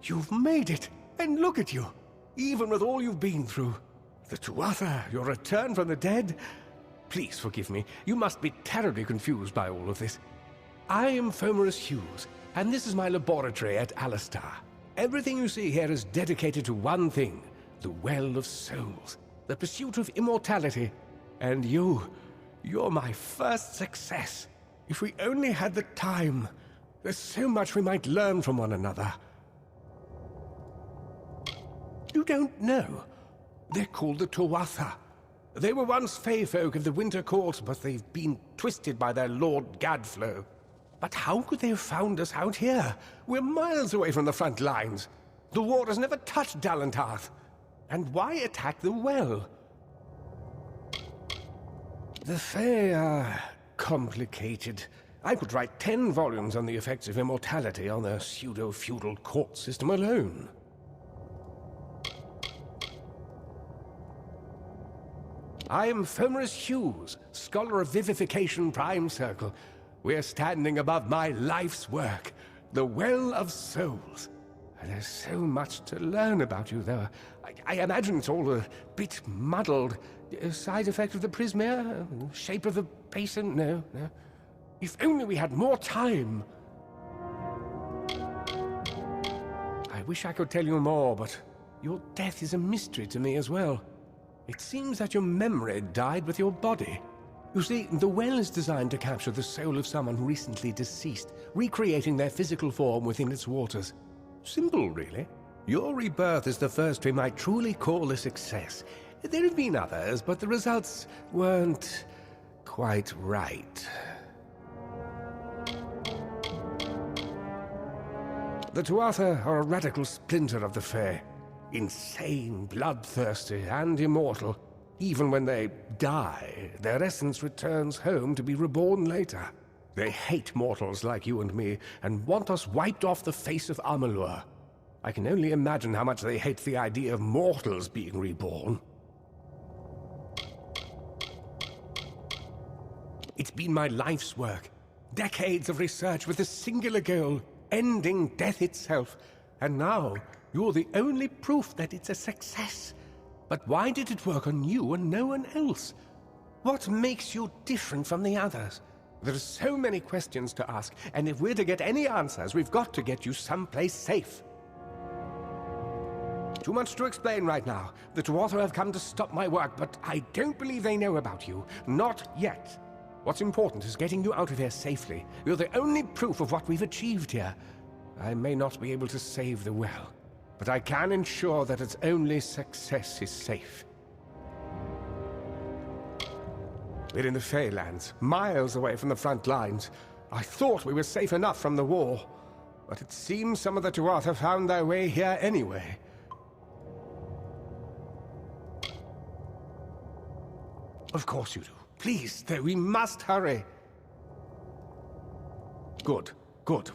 You've made it, and look at you. Even with all you've been through. The Tuatha, your return from the dead. Please forgive me. You must be terribly confused by all of this. I am Fomerus Hughes, and this is my laboratory at Alistar. Everything you see here is dedicated to one thing, the Well of Souls, the pursuit of immortality. And you're my first success. If we only had the time, there's so much we might learn from one another. You don't know. They're called the Tuatha. They were once Fey folk of the Winter Court, but they've been twisted by their Lord Gadflow. But how could they have found us out here? We're miles away from the front lines. The war has never touched Dalantarth. And why attack the well? The Fey are complicated. I could write 10 volumes on the effects of immortality on their pseudo-feudal court system alone. I am Fomerus Hughes, Scholar of Vivification Prime Circle. We're standing above my life's work, the Well of Souls. And there's so much to learn about you, though. I imagine it's all a bit muddled. A side effect of the prismere? Shape of the basin? No. If only we had more time. I wish I could tell you more, but your death is a mystery to me as well. It seems that your memory died with your body. You see, the well is designed to capture the soul of someone recently deceased, recreating their physical form within its waters. Simple, really. Your rebirth is the first we might truly call a success. There have been others, but the results weren't quite right. The Tuatha are a radical splinter of the Fae. Insane, bloodthirsty, and immortal. Even when they die, their essence returns home to be reborn later. They hate mortals like you and me, and want us wiped off the face of Amalur. I can only imagine how much they hate the idea of mortals being reborn. It's been my life's work. Decades of research with a singular goal, ending death itself. And now, you're the only proof that it's a success. But why did it work on you and no one else? What makes you different from the others? There are so many questions to ask, and if we're to get any answers, we've got to get you someplace safe. Too much to explain right now. The Tuatha have come to stop my work, but I don't believe they know about you. Not yet. What's important is getting you out of here safely. You're the only proof of what we've achieved here. I may not be able to save the well, but I can ensure that its only success is safe. We're in the Feylands, miles away from the front lines. I thought we were safe enough from the war, but it seems some of the Tuatha found their way here anyway. Of course you do. Please, though, we must hurry. Good.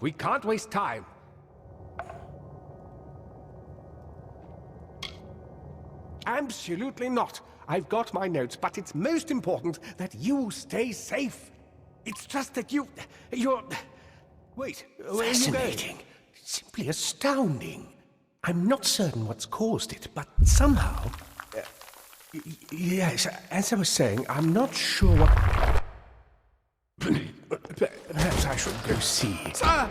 We can't waste time. Absolutely not. I've got my notes, but it's most important that you stay safe. It's just that you're... Wait, where are you going? Fascinating. Simply astounding. I'm not certain what's caused it, but somehow... Yes, as I was saying, I'm not sure what... Perhaps I should go see. Sir!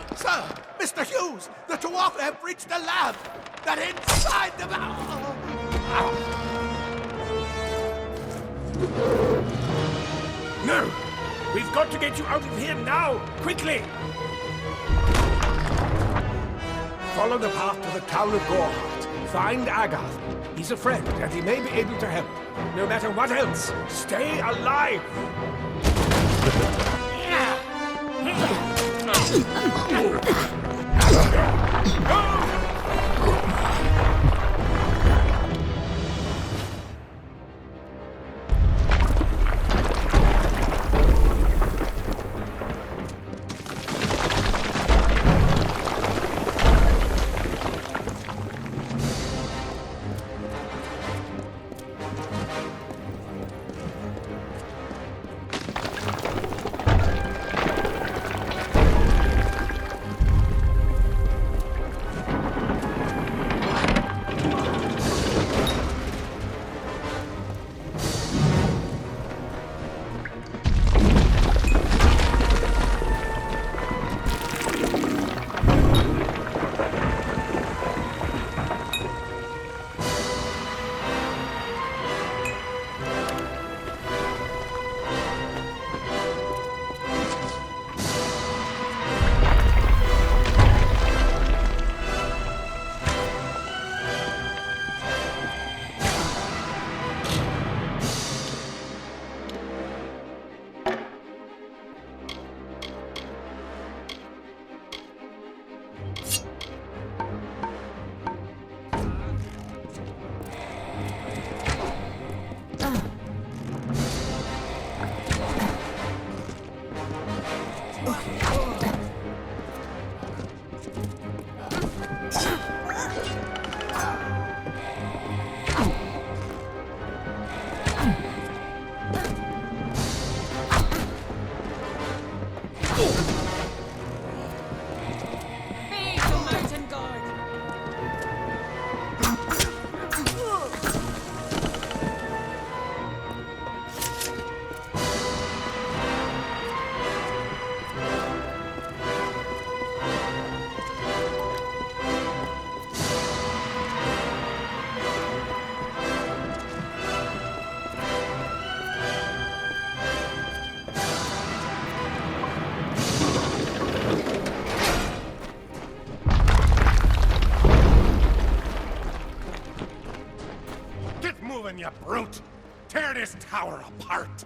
Mr. Hughes! The Tuatha have reached the lab! They're inside the... No! We've got to get you out of here now! Quickly! Follow the path to the town of Gorhart. Find Agath. He's a friend, and he may be able to help. No matter what else, stay alive! You brute! Tear this tower apart!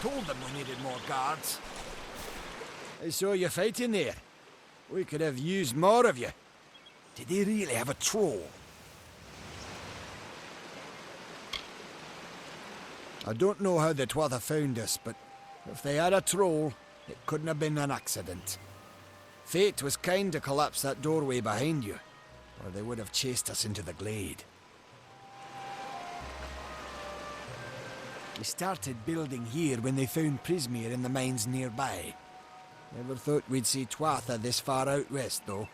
told them we needed more guards. I saw you fighting there. We could have used more of you. Did they really have a troll? I don't know how the Tuatha found us, but if they had a troll, it couldn't have been an accident. Fate was kind to collapse that doorway behind you, or they would have chased us into the glade. We started building here when they found Prismeer in the mines nearby. Never thought we'd see Tuatha this far out west, though.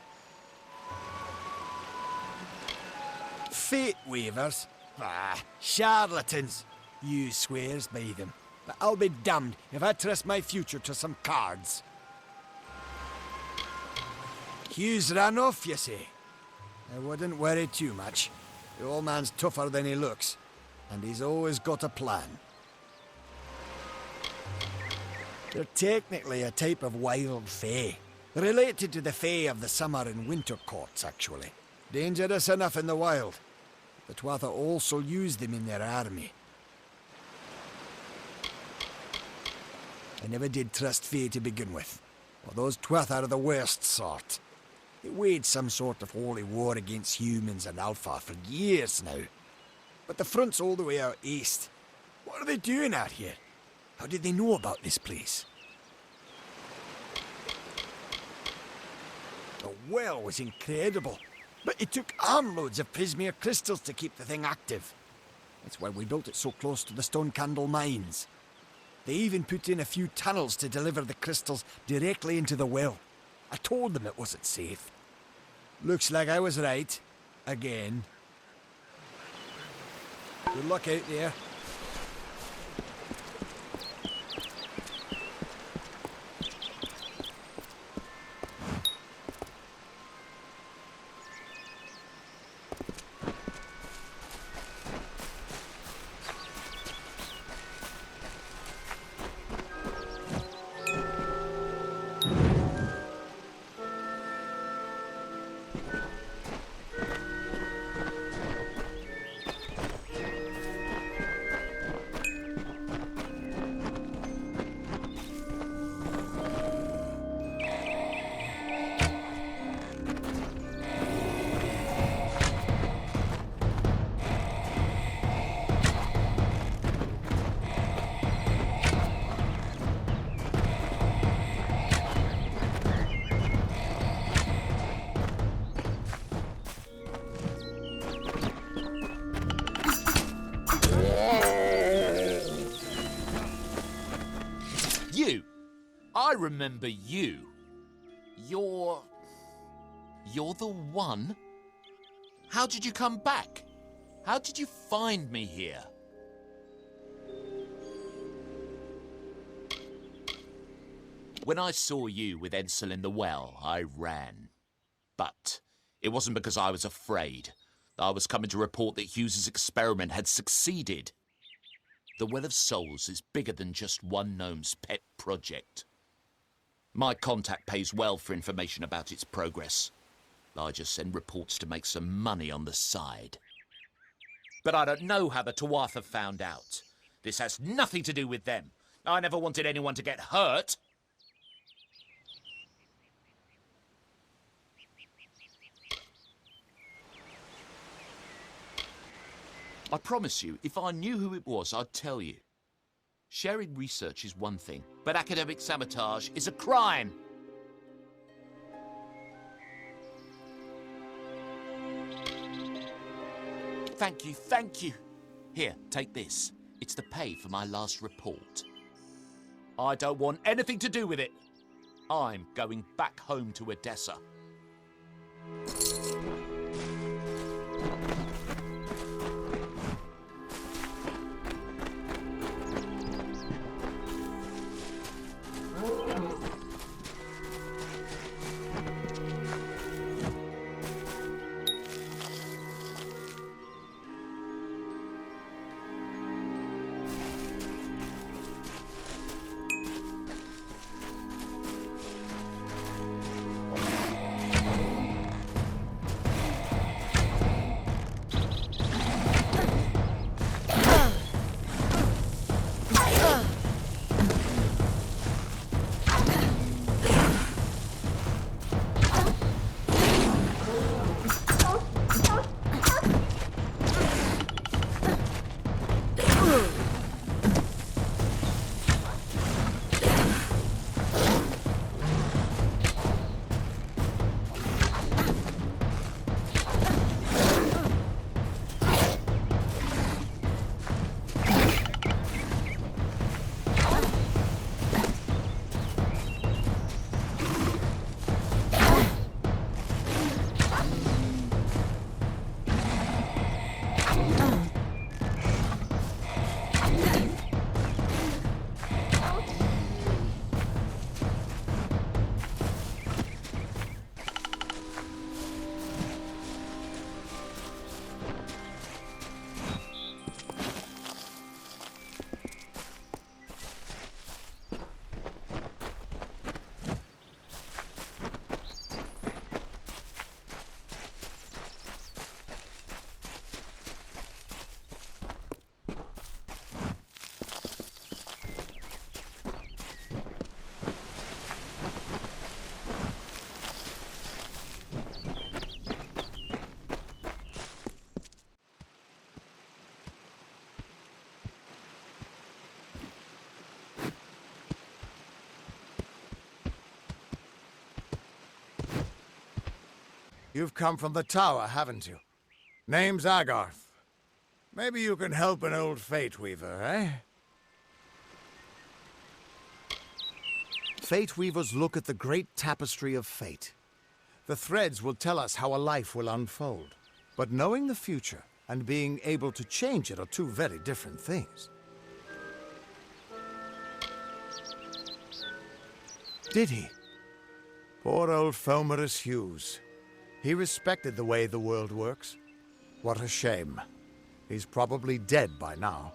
Fate weavers? Ah, charlatans! You swears by them, but I'll be damned if I trust my future to some cards. Hughes ran off, you say? I wouldn't worry too much. The old man's tougher than he looks, and he's always got a plan. They're technically a type of wild fae. Related to the fae of the summer and winter courts, actually. Dangerous enough in the wild. The Tuatha also use them in their army. I never did trust fae to begin with. Well, those Tuatha are the worst sort. They waged some sort of holy war against humans and Alpha for years now. But the front's all the way out east. What are they doing out here? How did they know about this place? The well was incredible, but it took armloads of Prismeer crystals to keep the thing active. That's why we built it so close to the Stone Candle mines. They even put in a few tunnels to deliver the crystals directly into the well. I told them it wasn't safe. Looks like I was right. Again. Good luck out there. I remember you. You're the one? How did you come back? How did you find me here? When I saw you with Edsel in the well, I ran. But it wasn't because I was afraid. I was coming to report that Hughes's experiment had succeeded. The Well of Souls is bigger than just one gnome's pet project. My contact pays well for information about its progress. I just send reports to make some money on the side. But I don't know how the Tuatha found out. This has nothing to do with them. I never wanted anyone to get hurt. I promise you, if I knew who it was, I'd tell you. Sharing research is one thing, but academic sabotage is a crime. Thank you. Here, take this. It's the pay for my last report. I don't want anything to do with it. I'm going back home to Odessa. You've come from the tower, haven't you? Name's Agarth. Maybe you can help an old Fate Weaver, eh? Fate Weavers look at the great tapestry of fate. The threads will tell us how a life will unfold. But knowing the future and being able to change it are two very different things. Did he? Poor old Fomerus Hughes. He respected the way the world works. What a shame. He's probably dead by now.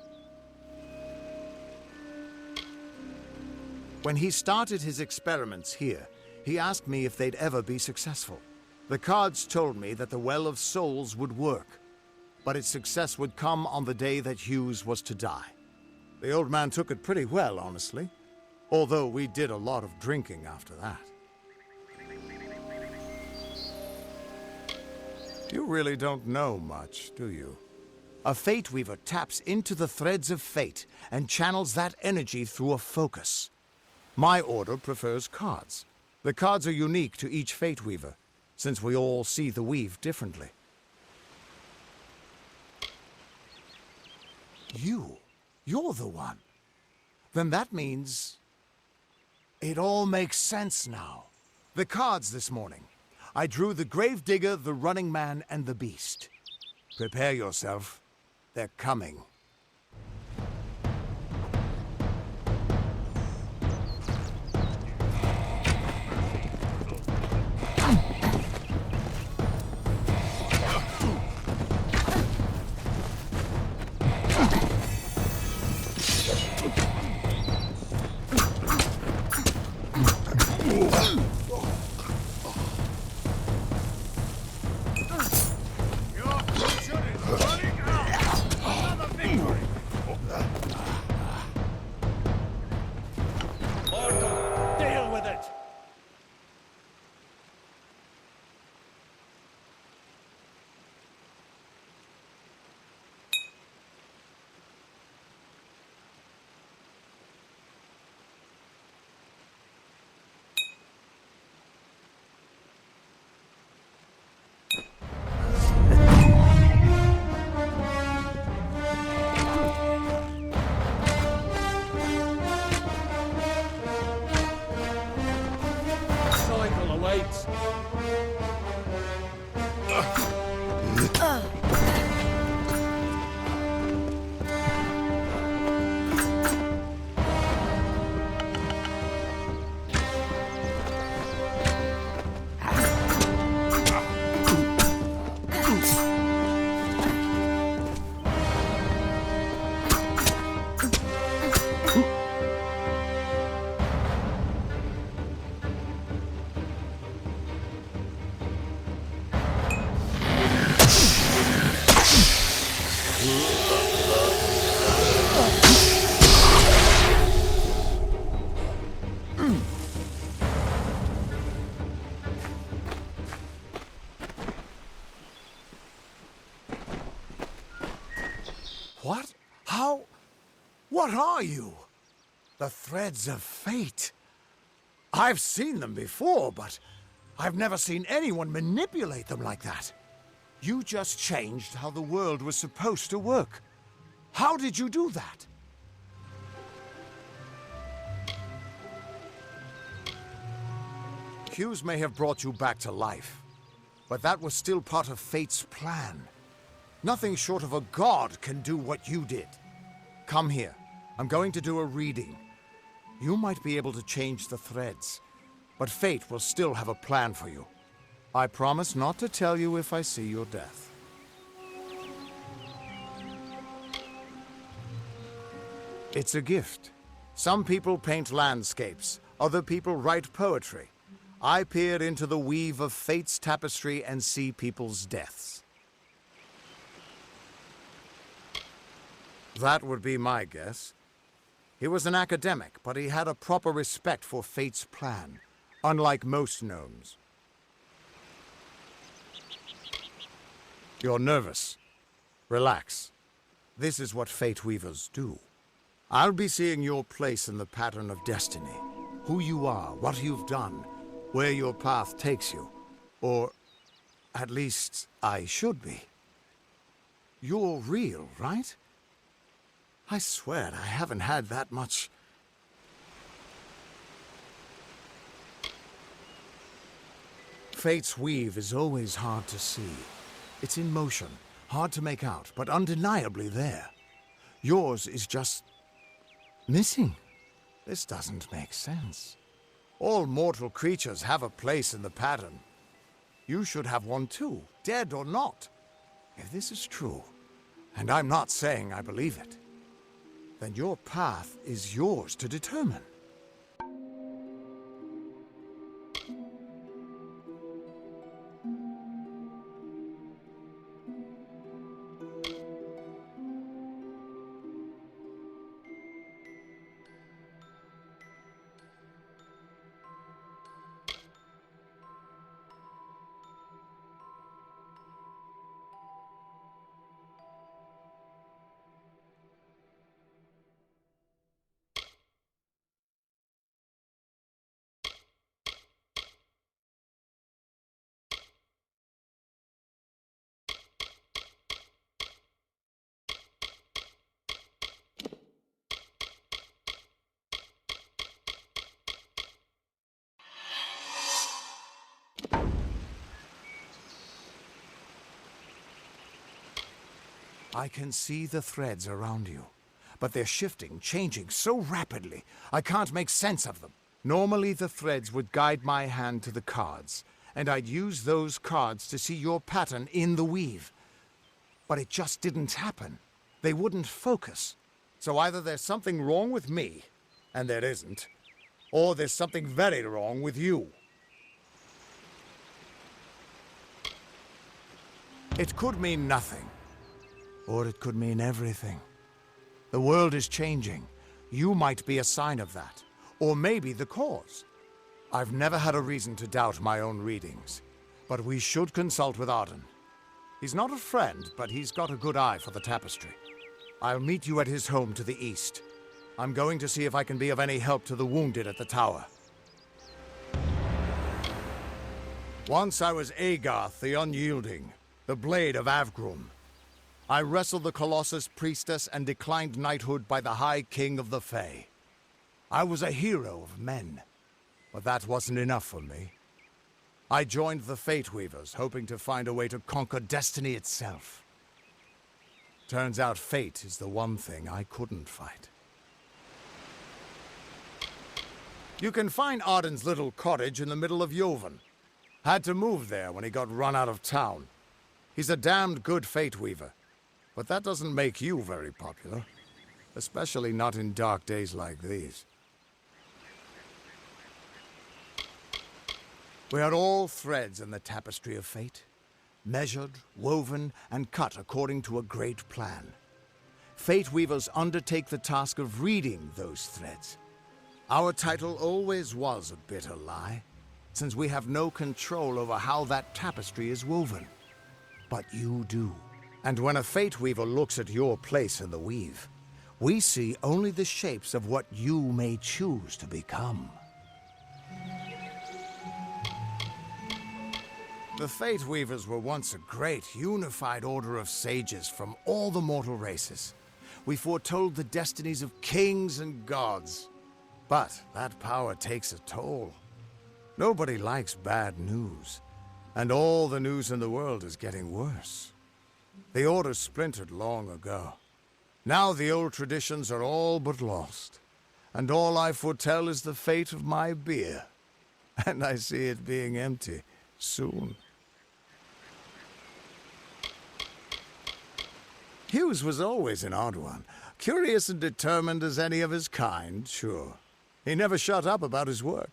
When he started his experiments here, he asked me if they'd ever be successful. The cards told me that the Well of Souls would work, but its success would come on the day that Hughes was to die. The old man took it pretty well, honestly, although we did a lot of drinking after that. You really don't know much, do you? A Fate Weaver taps into the threads of fate and channels that energy through a focus. My order prefers cards. The cards are unique to each Fate Weaver, since we all see the weave differently. You're the one. Then that means... it all makes sense now. The cards this morning. I drew the Gravedigger, the Running Man, and the Beast. Prepare yourself. They're coming. Deal with it! Cycle awaits. What? How? What are you? The threads of fate. I've seen them before, but I've never seen anyone manipulate them like that. You just changed how the world was supposed to work. How did you do that? Hughes may have brought you back to life, but that was still part of fate's plan. Nothing short of a god can do what you did. Come here. I'm going to do a reading. You might be able to change the threads, but fate will still have a plan for you. I promise not to tell you if I see your death. It's a gift. Some people paint landscapes, other people write poetry. I peer into the weave of fate's tapestry and see people's deaths. That would be my guess. He was an academic, but he had a proper respect for fate's plan, unlike most gnomes. You're nervous. Relax. This is what Fate Weavers do. I'll be seeing your place in the pattern of destiny. Who you are, what you've done, where your path takes you. Or At least, I should be. You're real, right? I swear I haven't had that much... Fate's weave is always hard to see. It's in motion, hard to make out, but undeniably there. Yours is just... missing. This doesn't make sense. All mortal creatures have a place in the pattern. You should have one too, dead or not. If this is true, and I'm not saying I believe it, then your path is yours to determine. I can see the threads around you, but they're shifting, changing so rapidly, I can't make sense of them. Normally the threads would guide my hand to the cards, and I'd use those cards to see your pattern in the weave. But it just didn't happen. They wouldn't focus. So either there's something wrong with me, and there isn't, or there's something very wrong with you. It could mean nothing. Or it could mean everything. The world is changing. You might be a sign of that. Or maybe the cause. I've never had a reason to doubt my own readings. But we should consult with Arden. He's not a friend, but he's got a good eye for the tapestry. I'll meet you at his home to the east. I'm going to see if I can be of any help to the wounded at the tower. Once I was Agarth the Unyielding, the Blade of Avgrum. I wrestled the Colossus priestess and declined knighthood by the High King of the Fae. I was a hero of men, but that wasn't enough for me. I joined the Fate Weavers, hoping to find a way to conquer destiny itself. Turns out fate is the one thing I couldn't fight. You can find Arden's little cottage in the middle of Joven. Had to move there when he got run out of town. He's a damned good Fate Weaver. But that doesn't make you very popular. Especially not in dark days like these. We are all threads in the tapestry of fate. Measured, woven, and cut according to a great plan. Fate Weavers undertake the task of reading those threads. Our title always was a bitter lie, since we have no control over how that tapestry is woven. But you do. And when a Fate Weaver looks at your place in the weave, we see only the shapes of what you may choose to become. The Fate Weavers were once a great, unified order of sages from all the mortal races. We foretold the destinies of kings and gods. But that power takes a toll. Nobody likes bad news. And all the news in the world is getting worse. The Order splintered long ago. Now the old traditions are all but lost. And all I foretell is the fate of my beer. And I see it being empty soon. Hughes was always an odd one. Curious and determined as any of his kind, sure. He never shut up about his work.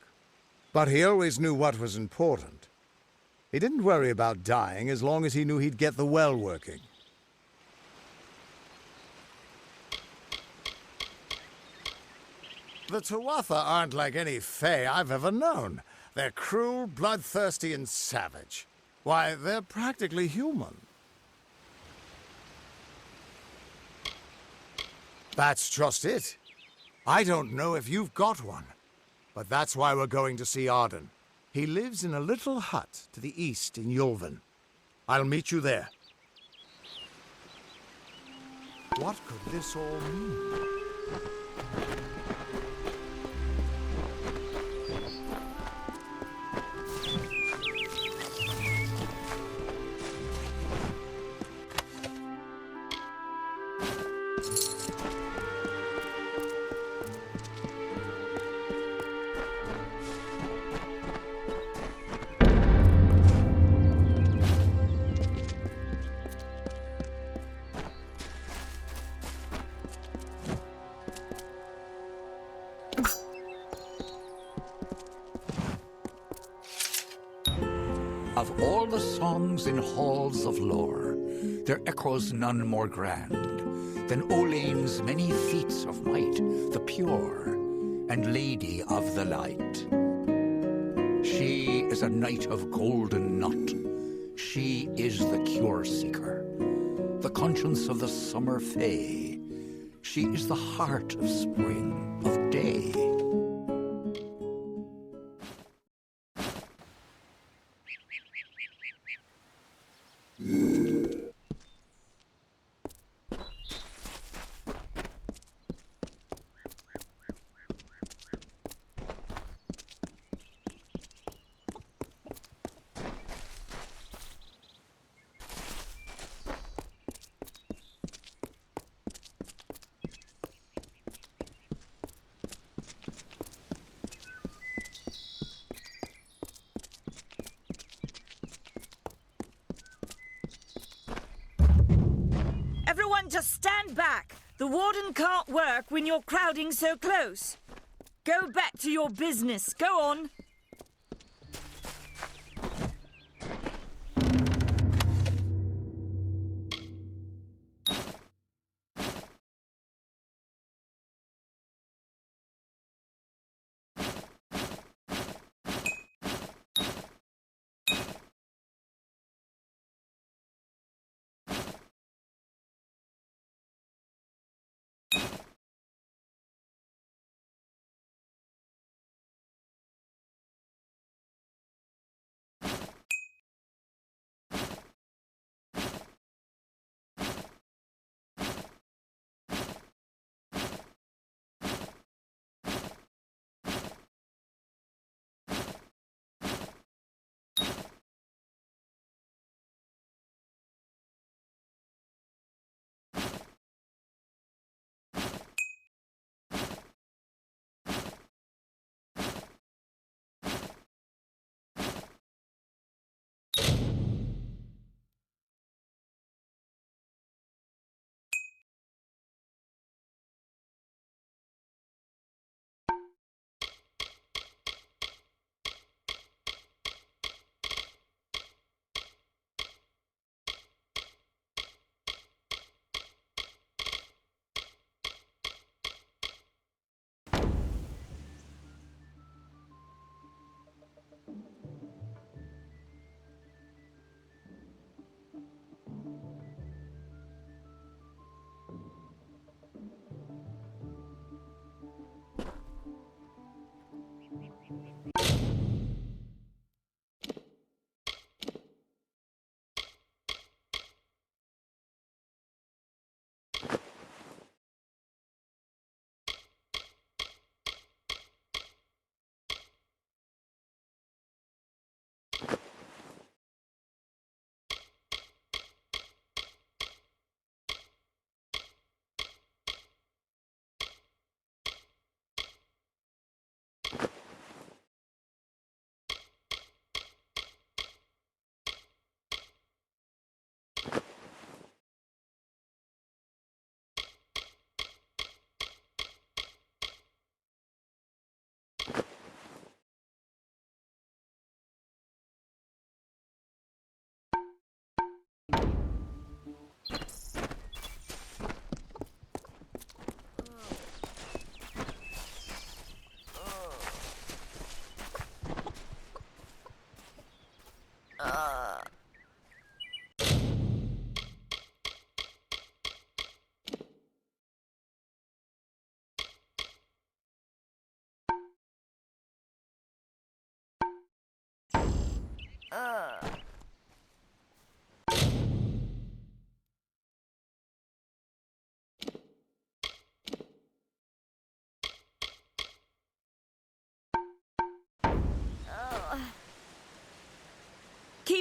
But he always knew what was important. He didn't worry about dying as long as he knew he'd get the well working. The Tuatha aren't like any Fae I've ever known. They're cruel, bloodthirsty, and savage. Why, they're practically human. That's just it. I don't know if you've got one. But that's why we're going to see Arden. He lives in a little hut to the east in Joven. I'll meet you there. What could this all mean? Of all the songs in halls of lore, there echoes none more grand than Olane's many feats of might, the pure and lady of the light. She is a knight of golden knot. She is the cure seeker, the conscience of the summer fae. She is the heart of spring, of day. Everyone just stand back. The warden can't work when you're crowding so close. Go back to your business. Go on.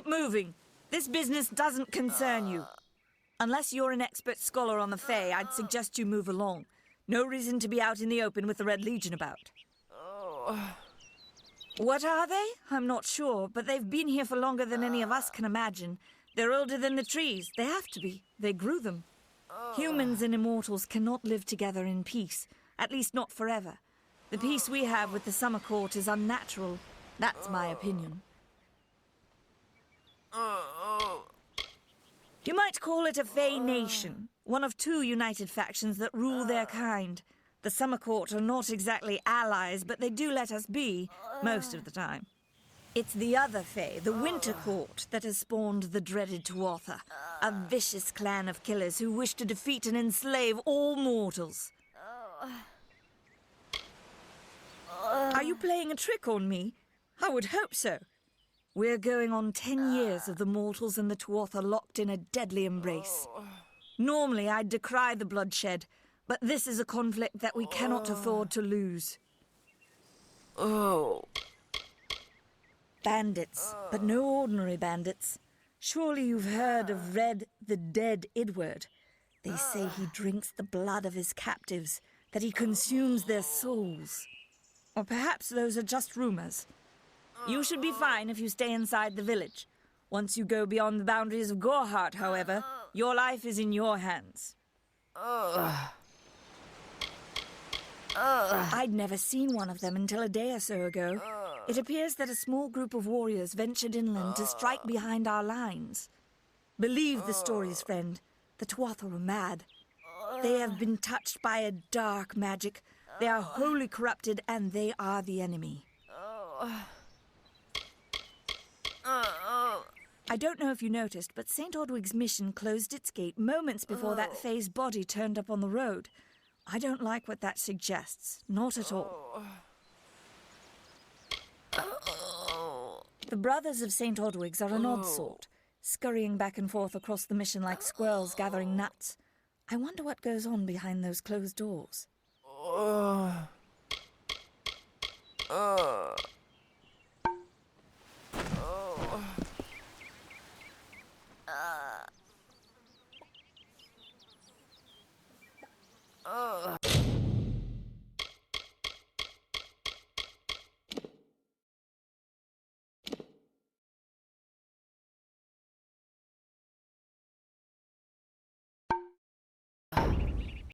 Keep moving. This business doesn't concern you. Unless you're an expert scholar on the Fae, I'd suggest you move along. No reason to be out in the open with the Red Legion about. What are they? I'm not sure, but they've been here for longer than any of us can imagine. They're older than the trees. They have to be. They grew them. Humans and immortals cannot live together in peace, at least not forever. The peace we have with the Summer Court is unnatural. That's my opinion. You might call it a Fae nation, one of two united factions that rule their kind. The Summer Court are not exactly allies, but they do let us be, most of the time. It's the other Fae, the Winter Court, that has spawned the dreaded Tuatha, a vicious clan of killers who wish to defeat and enslave all mortals. Are you playing a trick on me? I would hope so. We're going on 10 years of the mortals and the Tuatha locked in a deadly embrace. Normally, I'd decry the bloodshed, but this is a conflict that we cannot afford to lose. Bandits, but no ordinary bandits. Surely you've heard of Red, the dead Idward. They say he drinks the blood of his captives, that he consumes their souls. Or perhaps those are just rumors. You should be fine if you stay inside the village. Once you go beyond the boundaries of Gorhart, however, your life is in your hands. I'd never seen one of them until a day or so ago. It appears that a small group of warriors ventured inland to strike behind our lines. Believe the stories, friend. The Tuatha are mad. They have been touched by a dark magic. They are wholly corrupted, and they are the enemy. I don't know if you noticed, but St. Odwig's mission closed its gate moments before that Fae's body turned up on the road. I don't like what that suggests. Not at all. The brothers of St. Odwig's are an odd sort, scurrying back and forth across the mission like squirrels gathering nuts. I wonder what goes on behind those closed doors.